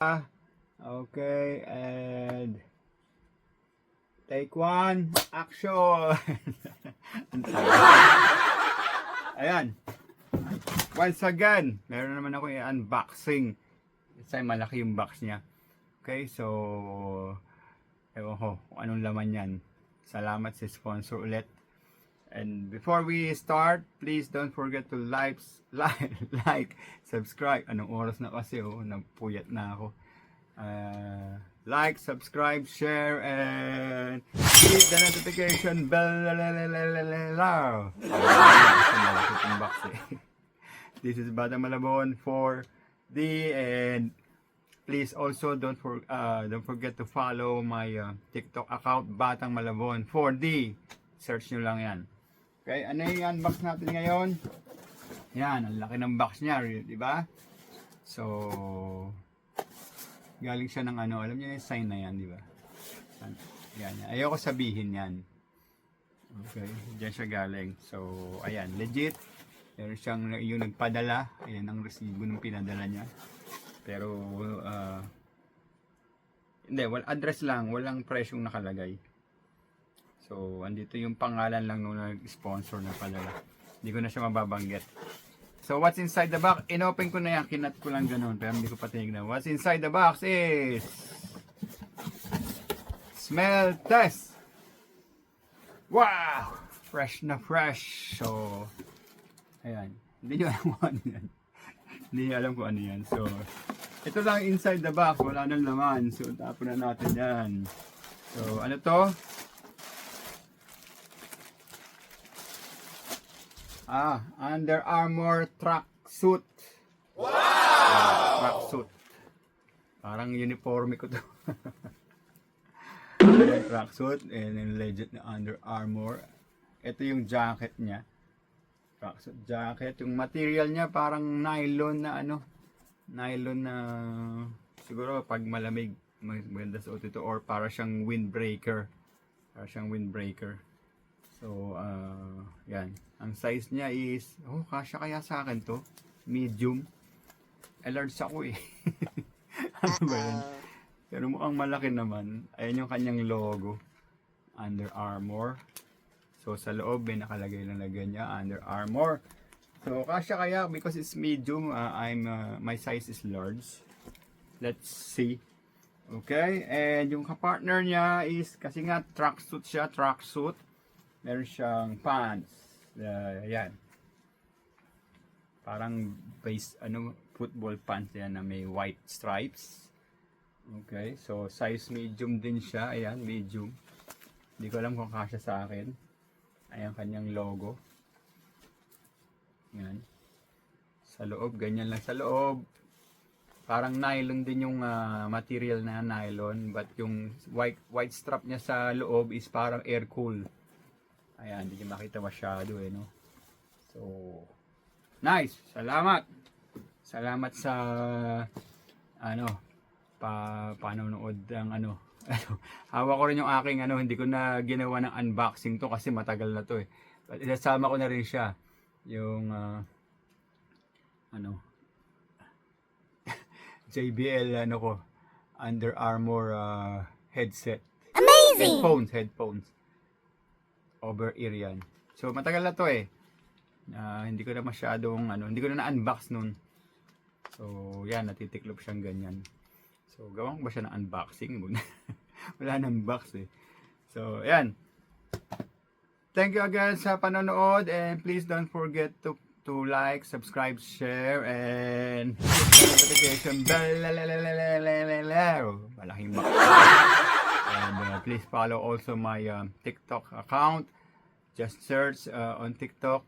Okay, and take one, action! Ang ayan. Once again, meron naman ako i-unboxing. This time malaki yung box niya. Okay, so ewan ko kung anong laman yan. Salamat sa sponsor ulit. And before we start, please don't forget to like, subscribe. Anong oras na kasi, napuyat na ako. Like, subscribe, share, and hit the notification bell. This is Batang Malabon 4D, and please also don't forget to follow my TikTok account, Batang Malabon 4D. Search nyo lang yan. Okay, ano yung unbox natin ngayon? Yan, ang laki ng box niya, di ba? So, galing siya ng ano, alam niyo yung sign na yan, di ba? Yan, ayoko sabihin yan. Okay, diyan siya galing. So, ayan, legit. Meron siyang yung nagpadala, ayan ang resibo ng pinadala niya. Pero, hindi, address lang, walang presyong nakalagay. So, andito yung pangalan lang nung nag-sponsor na padala. Hindi ko na siya mababanggit. So, what's inside the box? Inopen ko na yan. Kinat ko lang ganun. Pero hindi ko pa tinignan. What's inside the box is smell test. Wow! Fresh na fresh. So, ayan. Hindi nyo alam kung ano yan. Hindi nyo alam kung ano yan. So, ito lang inside the box. Wala nang laman. So, tapon na natin yan. So, ano to? Under Armour tracksuit. Wow! Tracksuit. Parang uniforme ko to. Tracksuit and then legit na Under Armour. Ito yung jacket niya. Tracksuit jacket. Yung material niya parang nylon na ano. Nylon na siguro pag malamig maganda suot ito or para siyang windbreaker. Para siyang windbreaker. So, yan. Ang size niya is, kasya kaya sa akin to? Medium. Large ako eh. Ano ba yan? Pero mukhang malaki naman. Ayan yung kanyang logo. Under Armour. So, sa loob, nakalagay lang lagyan niya. Under Armour. So, kasya kaya because it's medium. My size is large. Let's see. Okay. And yung kapartner niya is, kasi nga tracksuit siya. Tracksuit. Meron siyang pants. Yan. Parang football pants yan na may white stripes. Okay, so size medium din siya. Ayan, medium. Hindi ko alam kung kasya sa akin. Ayan kanyang logo. Yan. Sa loob, ganyan lang sa loob. Parang nylon din yung material na nylon. But yung white strap niya sa loob is parang air cool. Ayan, hindi nyo makita masyado no. So, nice. Salamat. Salamat sa panonood ng Hawak ko rin yung aking hindi ko na ginawa ng unboxing to kasi matagal na to eh. But isasama ko na rin siya. Yung JBL Under Armour headset. Amazing. Headphones. Over ear yan. So matagal na to eh. Hindi ko na masyadong hindi ko na na-unbox nun. So yan, natitiklop siyang ganyan. So gawin ko ba siya ng unboxing? Wala nang box eh. So yan. Thank you again sa panonood and please don't forget to like, subscribe, share and hit the notification bell. Malaking box. And please follow also my TikTok account. Just search on TikTok